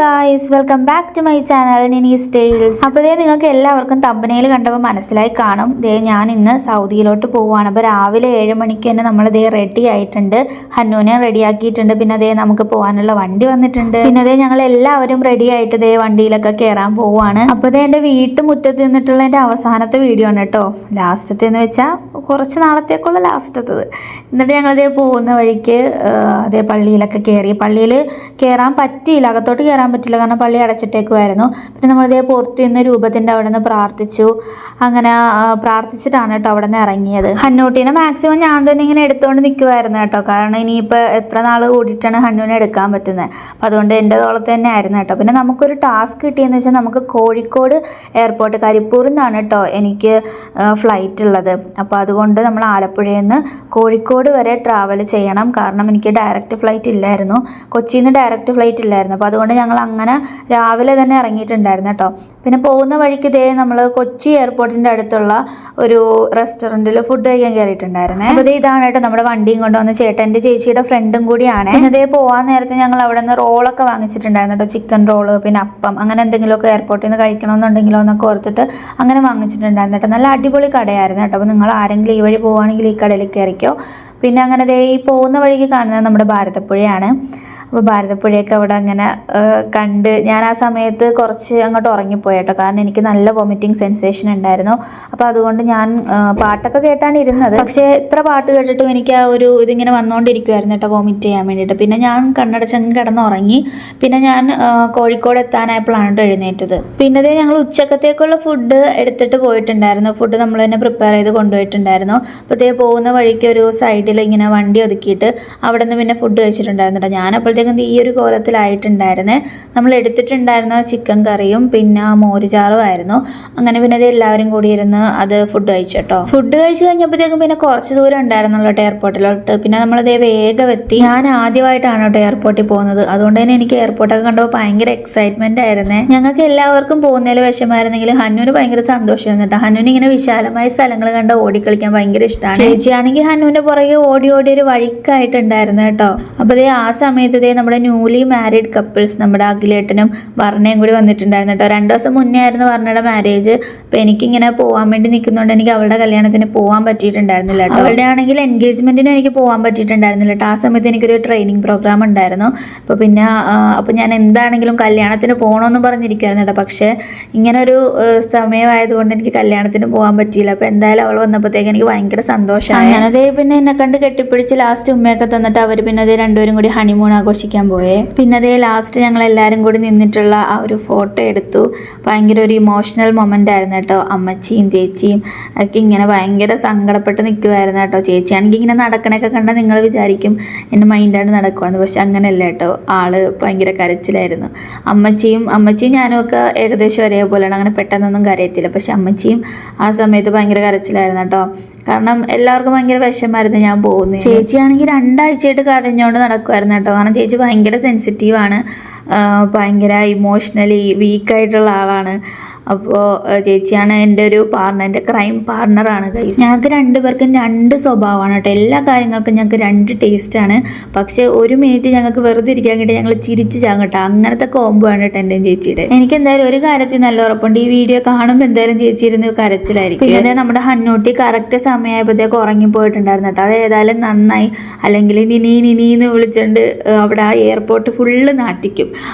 Guys, welcome back to my channel Ninis tales. അപ്പോൾ നിങ്ങൾക്ക് എല്ലാവർക്കും തമ്പനയിൽ കണ്ടപ്പോൾ മനസ്സിലായി കാണും, ഞാൻ ഇന്ന് സൗദിയിലോട്ട് പോവുകയാണ്. അപ്പോൾ രാവിലെ 7 മണിക്ക് തന്നെ നമ്മൾ റെഡി ആയിട്ടുണ്ട്. ഹന്നൂനെ റെഡിയാക്കിയിട്ടുണ്ട്. പിന്നെ നമുക്ക് പോകാനുള്ള വണ്ടി വന്നിട്ടുണ്ട്. പിന്നെ ഞങ്ങൾ എല്ലാവരും റെഡി ആയിട്ട് വണ്ടിയിലൊക്കെ കയറാൻ പോവുകയാണ്. അപ്പോൾ എൻ്റെ വീട്ടുമുറ്റത്ത് നിന്നിട്ടുള്ള എൻ്റെ അവസാനത്തെ വീഡിയോ ആണ് കേട്ടോ. ലാസ്റ്റത്തെ എന്ന് വെച്ചാൽ കുറച്ച് നാളത്തേക്കുള്ള ലാസ്റ്റത്തത്. എന്നിട്ട് ഞങ്ങൾ പോകുന്ന വഴിക്ക് പള്ളിയിലൊക്കെ കയറി. പള്ളിയിൽ കയറാൻ പറ്റിയില്ല, അകത്തോട്ട് കയറാൻ പറ്റില്ല, കാരണം പള്ളി അടച്ചിട്ടേക്കുമായിരുന്നു. പിന്നെ നമ്മളിതേ പുറത്ത് നിന്ന് രൂപത്തിൻ്റെ അവിടെ നിന്ന് പ്രാർത്ഥിച്ചു. അങ്ങനെ പ്രാർത്ഥിച്ചിട്ടാണ് കേട്ടോ അവിടെ നിന്ന് ഇറങ്ങിയത്. ഹന്നൂട്ടിനെ മാക്സിമം ഞാൻ തന്നെ ഇങ്ങനെ എടുത്തുകൊണ്ട് നിൽക്കുമായിരുന്നു കേട്ടോ, കാരണം ഇനിയിപ്പോൾ എത്ര നാൾ കൂടിയിട്ടാണ് ഹന്നൂനെ എടുക്കാൻ പറ്റുന്നത്. അപ്പം അതുകൊണ്ട് എൻ്റെ തോളത്ത് തന്നെ ആയിരുന്നു കേട്ടോ. പിന്നെ നമുക്കൊരു ടാസ്ക് കിട്ടിയെന്ന് വെച്ചാൽ നമുക്ക് കോഴിക്കോട് എയർപോർട്ട് കരിപ്പൂരിൽ നിന്നാണ് കേട്ടോ എനിക്ക് ഫ്ലൈറ്റ് ഉള്ളത്. അപ്പോൾ അതുകൊണ്ട് നമ്മൾ ആലപ്പുഴയിൽ നിന്ന് കോഴിക്കോട് വരെ ട്രാവൽ ചെയ്യണം, കാരണം എനിക്ക് ഡയറക്റ്റ് ഫ്ലൈറ്റ് ഇല്ലായിരുന്നു, കൊച്ചിയിൽ നിന്ന് ഡയറക്റ്റ് ഫ്ലൈറ്റ് ഇല്ലായിരുന്നു. അപ്പോൾ അതുകൊണ്ട് ഞങ്ങൾ അങ്ങനെ രാവിലെ തന്നെ ഇറങ്ങിയിട്ടുണ്ടായിരുന്നു കേട്ടോ. പിന്നെ പോകുന്ന വഴിക്ക് നമ്മൾ കൊച്ചി എയർപോർട്ടിൻ്റെ അടുത്തുള്ള ഒരു റെസ്റ്റോറൻറ്റിൽ ഫുഡ് കഴിക്കാൻ കയറിയിട്ടുണ്ടായിരുന്നേ. അപ്പോൾ ഇതാണ് കേട്ടോ നമ്മുടെ വണ്ടിയും കൊണ്ടുവന്ന ചേട്ടൻ, എൻ്റെ ചേച്ചിയുടെ ഫ്രണ്ടും കൂടിയാണ്. പിന്നെ പോകാൻ നേരത്തെ ഞങ്ങൾ അവിടെ നിന്ന് റോളൊക്കെ വാങ്ങിച്ചിട്ടുണ്ടായിരുന്നു കേട്ടോ, ചിക്കൻ റോള്, പിന്നെ അപ്പം, അങ്ങനെ എന്തെങ്കിലുമൊക്കെ എയർപോർട്ടിൽ നിന്ന് കഴിക്കണമെന്നുണ്ടെങ്കിലോ എന്നൊക്കെ ഓർത്തിട്ട് അങ്ങനെ വാങ്ങിച്ചിട്ടുണ്ടായിരുന്നു കേട്ടോ. നല്ല അടിപൊളി കടയായിരുന്നു കേട്ടോ. അപ്പോൾ നിങ്ങൾ ആരെങ്കിലും ഈ വഴി പോവുകയാണെങ്കിൽ ഈ കടയിൽ കയറിക്കോ. പിന്നെ അങ്ങനെ ഈ പോകുന്ന വഴിക്ക് കാണുന്നത് നമ്മുടെ ഭാരതപ്പുഴയാണ്. അപ്പോൾ ഭാരതപ്പുഴയൊക്കെ അവിടെ അങ്ങനെ കണ്ട് ഞാൻ ആ സമയത്ത് കുറച്ച് അങ്ങോട്ട് ഉറങ്ങിപ്പോയി കേട്ടോ, കാരണം എനിക്ക് നല്ല വൊമിറ്റിംഗ് സെൻസേഷൻ ഉണ്ടായിരുന്നു. അപ്പോൾ അതുകൊണ്ട് ഞാൻ പാട്ടൊക്കെ കേട്ടാണ് ഇരുന്നത്, പക്ഷേ ഇത്ര പാട്ട് കേട്ടിട്ടും എനിക്ക് ആ ഒരു ഇതിങ്ങനെ വന്നുകൊണ്ടിരിക്കുമായിരുന്നു കേട്ടോ, വൊമിറ്റ് ചെയ്യാൻ വേണ്ടിയിട്ട്. പിന്നെ ഞാൻ കണ്ണടച്ചങ്ങ് കിടന്നുറങ്ങി. പിന്നെ ഞാൻ കോഴിക്കോട് എത്താനായപ്പോഴാണ് കേട്ടോ എഴുന്നേറ്റത്. പിന്നെ ഞങ്ങൾ ഉച്ചക്കത്തേക്കുള്ള ഫുഡ് എടുത്തിട്ട് പോയിട്ടുണ്ടായിരുന്നു. ഫുഡ് നമ്മൾ തന്നെ പ്രിപ്പയർ ചെയ്ത് കൊണ്ടുപോയിട്ടുണ്ടായിരുന്നു. അപ്പോൾ പോകുന്ന വഴിക്ക് ഒരു സൈഡിൽ ഇങ്ങനെ വണ്ടി ഒതുക്കിയിട്ട് അവിടെ നിന്ന് പിന്നെ ഫുഡ് കഴിച്ചിട്ടുണ്ടായിരുന്നു കേട്ടോ. ഞാൻ ഈ ഒരു കോലത്തിലായിട്ടുണ്ടായിരുന്നേ. നമ്മൾ എടുത്തിട്ടുണ്ടായിരുന്ന ചിക്കൻ കറിയും പിന്നെ മോരുചാറും ആയിരുന്നു. അങ്ങനെ പിന്നെ എല്ലാവരും കൂടി ഇരുന്ന് അത് ഫുഡ് കഴിച്ചു കേട്ടോ. ഫുഡ് കഴിച്ച് കഴിഞ്ഞപ്പോഴത്തേക്കും പിന്നെ കുറച്ച് ദൂരം ഉണ്ടായിരുന്നുള്ളൂ എയർപോർട്ടിലോട്ട്. പിന്നെ നമ്മളതേ വേഗം എത്തി. ഞാൻ ആദ്യമായിട്ടാണ് കേട്ടോ എയർപോർട്ടിൽ പോകുന്നത്, അതുകൊണ്ട് തന്നെ എനിക്ക് എയർപോർട്ടൊക്കെ കണ്ടപ്പോൾ ഭയങ്കര എക്സൈറ്റ്മെന്റ് ആയിരുന്നേ. ഞങ്ങൾക്ക് എല്ലാവർക്കും പോകുന്നതിൽ വിഷമായിരുന്നെങ്കിൽ ഹന്നൂന് ഭയങ്കര സന്തോഷമായിരുന്നു കേട്ടോ. ഹന്നൂന് ഇങ്ങനെ വിശാലമായ സ്ഥലങ്ങൾ കണ്ട് ഓടിക്കളിക്കാൻ ഭയങ്കര ഇഷ്ടമാണ്. ചേച്ചിയാണെങ്കിൽ ഹന്നൂന്റെ പുറകെ ഓടി ഒരു വഴിക്കായിട്ടുണ്ടായിരുന്നു കേട്ടോ. അപ്പോൾ ആ സമയത്ത് നമ്മുടെ ന്യൂലി മാരീഡ് കപ്പിൾസ്, നമ്മുടെ അഖിലേട്ടനും വർണ്ണയും കൂടി വന്നിട്ടുണ്ടായിരുന്നു കേട്ടോ. 2 ദിവസം മുന്നേ ആയിരുന്നു വർണ്ണയുടെ മാരേജ്. അപ്പോൾ എനിക്കിങ്ങനെ പോകാൻ വേണ്ടി നിൽക്കുന്നതുകൊണ്ട് എനിക്ക് അവളുടെ കല്യാണത്തിന് പോകാൻ പറ്റിയിട്ടുണ്ടായിരുന്നില്ല കേട്ടോ. അവളുടെ ആണെങ്കിൽ എൻഗേജ്മെന്റിനും എനിക്ക് പോകാൻ പറ്റിയിട്ടുണ്ടായിരുന്നില്ല കേട്ടോ. ആ സമയത്ത് എനിക്കൊരു ട്രെയിനിങ് പ്രോഗ്രാം ഉണ്ടായിരുന്നു. അപ്പോൾ ഞാൻ എന്താണെങ്കിലും കല്യാണത്തിന് പോകണമെന്ന് പറഞ്ഞിരിക്കുമായിരുന്നു കേട്ടോ. പക്ഷേ ഇങ്ങനൊരു സമയമായതുകൊണ്ട് എനിക്ക് കല്യാണത്തിന് പോകാൻ പറ്റിയില്ല. അപ്പോൾ എന്തായാലും അവൾ വന്നപ്പോഴത്തേക്ക് എനിക്ക് ഭയങ്കര സന്തോഷമായി. ഞാനതേ പിന്നെ എന്നെ കണ്ട് കെട്ടിപ്പിടിച്ച് ലാസ്റ്റ് ഉമ്മയൊക്കെ തന്നിട്ട് അവർ പിന്നെ രണ്ടുപേരും കൂടി ഹണിമൂൺ ആഘോഷിക്കാൻ പോയേ. പിന്നെ ലാസ്റ്റ് ഞങ്ങൾ എല്ലാവരും കൂടി നിന്നിട്ടുള്ള ആ ഒരു ഫോട്ടോ എടുത്തു. ഭയങ്കര ഒരു ഇമോഷണൽ മൊമെൻ്റ് ആയിരുന്നു കേട്ടോ. അമ്മച്ചിയും ചേച്ചിയും ഒക്കെ ഇങ്ങനെ ഭയങ്കര സങ്കടപ്പെട്ട് നിൽക്കുമായിരുന്നു കേട്ടോ. ചേച്ചിയാണെങ്കിൽ ഇങ്ങനെ നടക്കണൊക്കെ കണ്ടാൽ നിങ്ങൾ വിചാരിക്കും എൻ്റെ മൈൻഡാണ് നടക്കുവാന്ന്, പക്ഷെ അങ്ങനെയല്ല കേട്ടോ. ആള് ഭയങ്കര കരച്ചിലായിരുന്നു. അമ്മച്ചിയും ഞാനും ഒക്കെ ഏകദേശം ഒരേപോലെയാണ്, അങ്ങനെ പെട്ടെന്നൊന്നും കരയത്തില്ല. പക്ഷെ അമ്മച്ചിയും ആ സമയത്ത് ഭയങ്കര കരച്ചിലായിരുന്നു കേട്ടോ, കാരണം എല്ലാവർക്കും ഭയങ്കര വിഷമായിരുന്നു ഞാൻ പോകുന്നത്. ചേച്ചിയാണെങ്കിൽ 2 ആഴ്ചയായിട്ട് കരഞ്ഞുകൊണ്ട് നടക്കുമായിരുന്നു കേട്ടോ, കാരണം ചേച്ചി ഭയങ്കര സെൻസിറ്റീവാണ്, ഭയങ്കര ഇമോഷണലി വീക്കായിട്ടുള്ള ആളാണ്. അപ്പോൾ ചേച്ചിയാണ് എൻ്റെ ഒരു പാർട്ണർ, എൻ്റെ ക്രൈം പാർട്ണറാണ് ഗൈസ്. ഞങ്ങൾക്ക് 2 പേർക്കും 2 സ്വഭാവമാണ് കേട്ടോ. എല്ലാ കാര്യങ്ങൾക്കും ഞങ്ങൾക്ക് 2 ടേസ്റ്റാണ്. പക്ഷേ 1 മിനിറ്റ് ഞങ്ങൾക്ക് വെറുതെ ഇരിക്കാൻ വേണ്ടി ഞങ്ങൾ ചിരിച്ച് ചാകും കേട്ടോ. അങ്ങനത്തെ കോംബോ ആണ് കേട്ടോ എൻ്റെയും ചേച്ചിയുടെ. എനിക്ക് എന്തായാലും ഒരു കാര്യത്തിൽ നല്ല ഉറപ്പുണ്ട്, ഈ വീഡിയോ കാണുമ്പോൾ എന്തായാലും ചേച്ചി ഇരുന്ന് കരച്ചിലായിരിക്കും. പിന്നെ നമ്മുടെ ഹന്നൂട്ടി കറക്റ്റ് സമയമായപ്പോഴത്തേക്ക് ഉറങ്ങിപ്പോയിട്ടുണ്ടായിരുന്നു കേട്ടോ. അത് ഏതായാലും നന്നായി, അല്ലെങ്കിൽ നിനീന്ന് വിളിച്ചുകൊണ്ട് അവിടെ ആ എയർപോർട്ട് ഫുള്ള് നാട്ടിക്കും,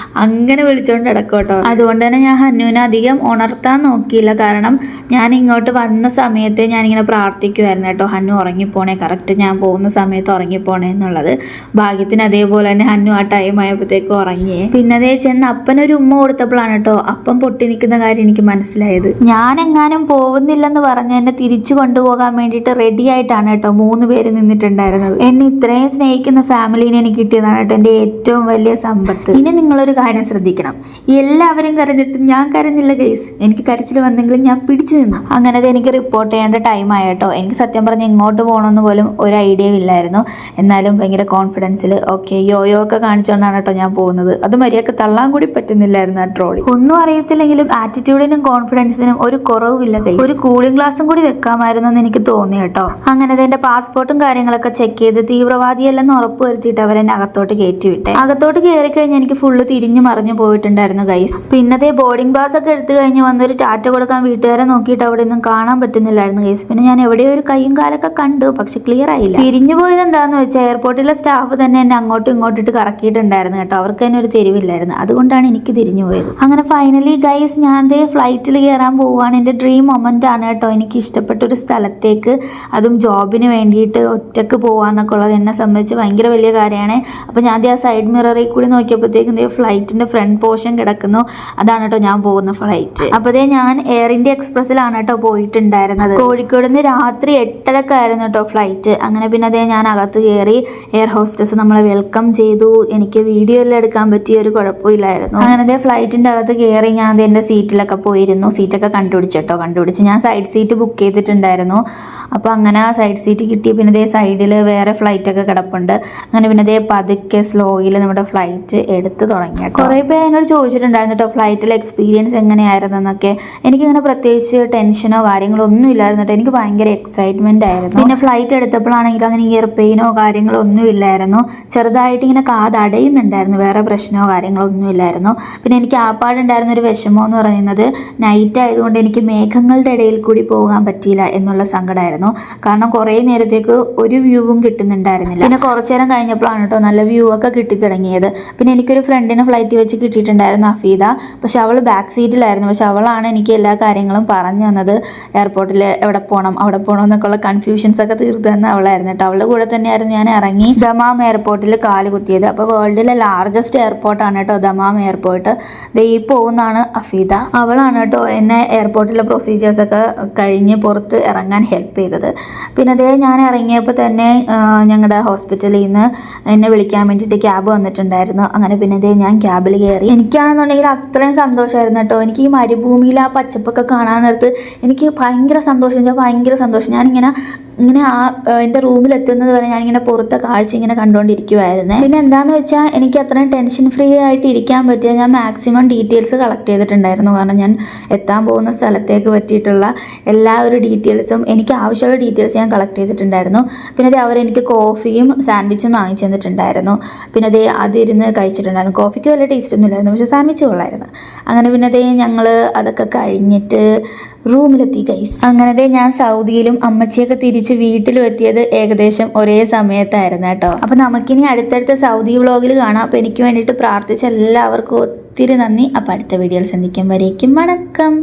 അങ്ങനെ വിളിച്ചുകൊണ്ട് കിടക്കും കേട്ടോ. അതുകൊണ്ട് തന്നെ ഞാൻ ഹന്നൂനെ അധികം ഉണർത്താൻ നോക്കിയില്ല, കാരണം ഞാൻ ഇങ്ങോട്ട് വന്ന സമയത്ത് ഞാനിങ്ങനെ പ്രാർത്ഥിക്കുമായിരുന്നു കേട്ടോ, ഹന്നു ഉറങ്ങിപ്പോണേ, കറക്റ്റ് ഞാൻ പോകുന്ന സമയത്ത് ഉറങ്ങിപ്പോണേ എന്നുള്ളത്. ഭാഗ്യത്തിന് അതേപോലെ തന്നെ ഹന്നു ആ ടൈം ആയപ്പോഴത്തേക്ക് ഉറങ്ങിയേ. പിന്നെ ചെന്ന് അപ്പനൊരു ഉമ്മ കൊടുത്തപ്പോഴാണ് കേട്ടോ അപ്പം പൊട്ടി നിൽക്കുന്ന കാര്യം എനിക്ക് മനസ്സിലായത്. ഞാനെങ്ങാനും പോകുന്നില്ലെന്ന് പറഞ്ഞ് എന്നെ തിരിച്ചു കൊണ്ടുപോകാൻ വേണ്ടിയിട്ട് റെഡി ആയിട്ടാണ് കേട്ടോ 3 പേര് നിന്നിട്ടുണ്ടായിരുന്നത്. എന്നെ ഇത്രയും സ്നേഹിക്കുന്ന ഫാമിലിനെ എനിക്ക് കിട്ടിയതാണ് കേട്ടോ എൻ്റെ ഏറ്റവും വലിയ സമ്പത്ത്. ഇനി നിങ്ങളൊരു കാര്യം ശ്രദ്ധിക്കണം, എല്ലാവരും കരഞ്ഞിട്ട് ഞാൻ കരഞ്ഞില്ല ഗൈസ്. എനിക്ക് കരച്ചിൽ വന്നെങ്കിലും ഞാൻ പിടിച്ചു നിന്നു. അങ്ങനെ എനിക്ക് റിപ്പോർട്ട് ചെയ്യേണ്ട ടൈം ആയിട്ടോ. എനിക്ക് സത്യം പറഞ്ഞ് എങ്ങോട്ട് പോകണമെന്ന് പോലും ഒരു ഐഡിയ ഇല്ലായിരുന്നു. എന്നാലും ഭയങ്കര കോൺഫിഡൻസിൽ ഓക്കെ യോയോ ഒക്കെ കാണിച്ചുകൊണ്ടാണ് കേട്ടോ ഞാൻ പോകുന്നത്. അത് മര്യാദക്ക് തള്ളാൻ കൂടി പറ്റുന്നില്ലായിരുന്നു ആ ട്രോളി. ഒന്നും അറിയത്തില്ലെങ്കിലും ആറ്റിറ്റ്യൂഡിനും കോൺഫിഡൻസിനും ഒരു കുറവില്ല. ഒരു കൂളിംഗ് ഗ്ലാസും കൂടി വെക്കാമായിരുന്നു എന്ന് എനിക്ക് തോന്നി കേട്ടോ. അങ്ങനെ എന്റെ പാസ്പോർട്ടും കാര്യങ്ങളൊക്കെ ചെക്ക് ചെയ്ത് തീവ്രവാദിയല്ലെന്ന് ഉറപ്പ് വരുത്തിയിട്ട് അവരെന്നെ അകത്തോട്ട് കയറ്റി വിട്ടെ. അകത്തോട്ട് കയറി കഴിഞ്ഞാൽ എനിക്ക് ഫുള്ള് തിരിഞ്ഞു മറിഞ്ഞു പോയിട്ടുണ്ടായിരുന്നു ഗൈസ്. പിന്നത്തെ ബോർഡിംഗ് പാസ് ഒക്കെ എടുത്തു കഴിഞ്ഞ് വന്നൊരു ടാറ്റ കൊടുക്കാൻ വീട്ടുകാരെ നോക്കിയിട്ട് അവിടെ ഒന്നും കാണാൻ പറ്റുന്നില്ലായിരുന്നു ഗൈസ്. പിന്നെ ഞാൻ എവിടെയോ ഒരു കൈയും കാലൊക്കെ കണ്ടു, പക്ഷെ ക്ലിയർ ആയില്ല. തിരിഞ്ഞു പോയത് എന്താന്ന് വെച്ചാൽ എയർപോർട്ടിലെ സ്റ്റാഫ് തന്നെ എന്നെ അങ്ങോട്ടും ഇങ്ങോട്ടും ഇട്ട് കറക്കിയിട്ടുണ്ടായിരുന്നു കേട്ടോ. അവർക്ക് തന്നെ ഒരു തെരുവില്ലായിരുന്നു, അതുകൊണ്ടാണ് എനിക്ക് തിരിഞ്ഞു പോയത്. അങ്ങനെ ഫൈനലി ഗൈസ് ഞാൻ ഫ്ലൈറ്റിൽ കയറാൻ പോവുകയാണ്. എൻ്റെ ഡ്രീം മൊമെന്റ് ആണ് കേട്ടോ. എനിക്ക് ഇഷ്ടപ്പെട്ട ഒരു സ്ഥലത്തേക്ക്, അതും ജോബിന് വേണ്ടിയിട്ട് ഒറ്റക്ക് പോകാന്നൊക്കെ ഉള്ളത് എന്നെ സംബന്ധിച്ച് ഭയങ്കര വലിയ കാര്യമാണ്. അപ്പോൾ ഞാൻ ആ സൈഡ് മിററിൽ കൂടി നോക്കിയപ്പോഴത്തേക്കും ഫ്ലൈറ്റിന്റെ ഫ്രണ്ട് പോർഷൻ കിടക്കുന്നു. അതാണ് കേട്ടോ ഞാൻ പോകുന്ന ഫ്ലൈറ്റ്. അപ്പോൾ ഞാൻ എയർ ഇന്ത്യ എക്സ്പ്രസ്സിലാണ് കേട്ടോ പോയിട്ടുണ്ടായിരുന്നത്. കോഴിക്കോട് നിന്ന് രാത്രി 8:30 കേട്ടോ ഫ്ലൈറ്റ്. അങ്ങനെ പിന്നെ ഞാൻ അകത്ത് കയറി. എയർ ഹോസ്റ്റസ് നമ്മളെ വെൽക്കം ചെയ്തു. എനിക്ക് വീഡിയോ എല്ലാം എടുക്കാൻ പറ്റിയ ഒരു കുഴപ്പമില്ലായിരുന്നു. അങ്ങനെ ഫ്ലൈറ്റിന്റെ അകത്ത് കയറി ഞാൻ എൻ്റെ സീറ്റിലൊക്കെ പോയിരുന്നു. സീറ്റൊക്കെ കണ്ടുപിടിച്ച് ഞാൻ സൈഡ് സീറ്റ് ബുക്ക് ചെയ്തിട്ടുണ്ടായിരുന്നു. അപ്പോൾ അങ്ങനെ ആ സൈഡ് സീറ്റ് കിട്ടി. പിന്നെ സൈഡിൽ വേറെ ഫ്ലൈറ്റ് ഒക്കെ കിടപ്പുണ്ട്. അങ്ങനെ പിന്നെ പതുക്കെ സ്ലോയിൽ നമ്മുടെ ഫ്ലൈറ്റ് എടുത്ത് തുടങ്ങി. കുറേ പേര് എന്നോട് ചോദിച്ചിട്ടുണ്ടായിരുന്നു കേട്ടോ ഫ്ലൈറ്റിലെ എക്സ്പീരിയൻസ് എങ്ങനെയായിരുന്നു എന്നൊക്കെ. എനിക്കിങ്ങനെ പ്രത്യേകിച്ച് ടെൻഷനോ കാര്യങ്ങളോ ഒന്നും ഇല്ലായിരുന്നു കേട്ടോ. എനിക്ക് ഭയങ്കര എക്സൈറ്റ്മെന്റ് ആയിരുന്നു. പിന്നെ ഫ്ലൈറ്റ് എടുത്തപ്പോഴാണെങ്കിലും അങ്ങനെ ഇയർ പെയിനോ കാര്യങ്ങളോ ഒന്നും ഇല്ലായിരുന്നു. ചെറുതായിട്ട് ഇങ്ങനെ കാത് അടയുന്നുണ്ടായിരുന്നു, വേറെ പ്രശ്നമോ കാര്യങ്ങളോ ഒന്നും ഇല്ലായിരുന്നു. പിന്നെ എനിക്ക് ആപ്പാടുണ്ടായിരുന്ന ഒരു വിഷമം എന്ന് പറയുന്നത് നൈറ്റ് ആയതുകൊണ്ട് എനിക്ക് മേഘങ്ങളുടെ ഇടയിൽ കൂടി പോകാൻ പറ്റിയില്ല എന്നുള്ള സങ്കടമായിരുന്നു. കാരണം കുറേ നേരത്തേക്ക് ഒരു വ്യൂവും കിട്ടുന്നുണ്ടായിരുന്നില്ല. പിന്നെ കുറച്ചു നേരം കഴിഞ്ഞപ്പോഴാണ് കേട്ടോ നല്ല വ്യൂ ഒക്കെ കിട്ടി തുടങ്ങിയത്. പിന്നെ എനിക്കൊരു ഫ്രണ്ടിനെ ഫ്ലൈറ്റ് വെച്ച് കിട്ടിയിട്ടുണ്ടായിരുന്നു, അഫീദ. പക്ഷെ അവൾ ബാക്ക് സീറ്റിലായിരുന്നു. പക്ഷെ അവളാണ് എനിക്ക് എല്ലാ കാര്യങ്ങളും പറഞ്ഞു തന്നത്. എയർപോർട്ടിൽ എവിടെ പോകണം അവിടെ പോകണം എന്നൊക്കെയുള്ള കൺഫ്യൂഷൻസ് ഒക്കെ തീർത്തു തന്നെ അവളായിരുന്നു കേട്ടോ. അവളുടെ കൂടെ തന്നെയായിരുന്നു ഞാൻ ഇറങ്ങി ദമാം എയർപോർട്ടിൽ കാല് കുത്തിയത്. അപ്പോൾ വേൾഡിലെ ലാർജസ്റ്റ് എയർപോർട്ടാണ് കേട്ടോ ദമാം എയർപോർട്ട്. ഈ പോകുന്നതാണ് അഫീദ. അവളാണ് കേട്ടോ എന്നെ എയർപോർട്ടിലെ പ്രൊസീജിയേഴ്സ് ഒക്കെ കഴിഞ്ഞ് പുറത്ത് ഇറങ്ങാൻ ഹെൽപ്പ് ചെയ്തത്. പിന്നെ ഞാൻ ഇറങ്ങിയപ്പോൾ തന്നെ ഞങ്ങളുടെ ഹോസ്പിറ്റലിൽ നിന്ന് എന്നെ വിളിക്കാൻ വേണ്ടിയിട്ട് ക്യാബ് വന്നിട്ടുണ്ടായിരുന്നു. അങ്ങനെ പിന്നെ ഞാൻ ക്യാബിൽ കയറി. എനിക്കാണെന്നുണ്ടെങ്കിൽ അത്രയും സന്തോഷമായിരുന്നു കേട്ടോ. എനിക്ക് ഈ മരുഭൂമിയിൽ ആ പച്ചപ്പൊക്കെ കാണാൻ നേരത്ത് എനിക്ക് ഭയങ്കര സന്തോഷം. ഞാനിങ്ങനെ എൻ്റെ റൂമിൽ എത്തുന്നത് വരെ ഞാനിങ്ങനെ പുറത്തെ കാഴ്ച ഇങ്ങനെ കണ്ടുകൊണ്ടിരിക്കുമായിരുന്നു. പിന്നെ എന്താണെന്ന് വെച്ചാൽ എനിക്ക് അത്രയും ടെൻഷൻ ഫ്രീ ആയിട്ട് ഇരിക്കാൻ പറ്റിയ ഞാൻ മാക്സിമം ഡീറ്റെയിൽസ് കളക്ട് ചെയ്തിട്ടുണ്ടായിരുന്നു. കാരണം ഞാൻ എത്താൻ പോകുന്ന സ്ഥലത്തേക്ക് പറ്റിയിട്ടുള്ള എല്ലാ ഒരു ഡീറ്റെയിൽസും എനിക്ക് ആവശ്യമുള്ള ഡീറ്റെയിൽസ് ഞാൻ കളക്ട് ചെയ്തിട്ടുണ്ടായിരുന്നു. പിന്നെ അവരെനിക്ക് കോഫിയും സാൻഡ്വിച്ചും വാങ്ങിച്ചു തന്നിട്ടുണ്ടായിരുന്നു. പിന്നെ അതിരുന്ന് കഴിച്ചിട്ടുണ്ടായിരുന്നു. കോഫിക്ക് വലിയ ടേസ്റ്റ് ഒന്നും ഇല്ലായിരുന്നു, പക്ഷേ സാൻഡ്വിച്ച് കൊള്ളായിരുന്നു. അങ്ങനെ പിന്നെ ഞങ്ങൾ അതൊക്കെ കഴിഞ്ഞിട്ട് റൂമിലെത്തി ഗൈസ്. അങ്ങനെ ഞാൻ സൗദിയിലും അമ്മച്ചിയൊക്കെ തിരിച്ച് വീട്ടിലും എത്തിയത് ഏകദേശം ഒരേ സമയത്തായിരുന്നു കേട്ടോ. അപ്പോൾ നമുക്കിനി അടുത്തടുത്ത സൗദി വ്ളോഗിൽ കാണാം. അപ്പോൾ എനിക്ക് വേണ്ടിയിട്ട് പ്രാർത്ഥിച്ച എല്ലാവർക്കും ഒത്തിരി നന്ദി. അപ്പോൾ അടുത്ത വീഡിയോയിൽ സന്ധിക്കും വരേക്കും വണക്കം.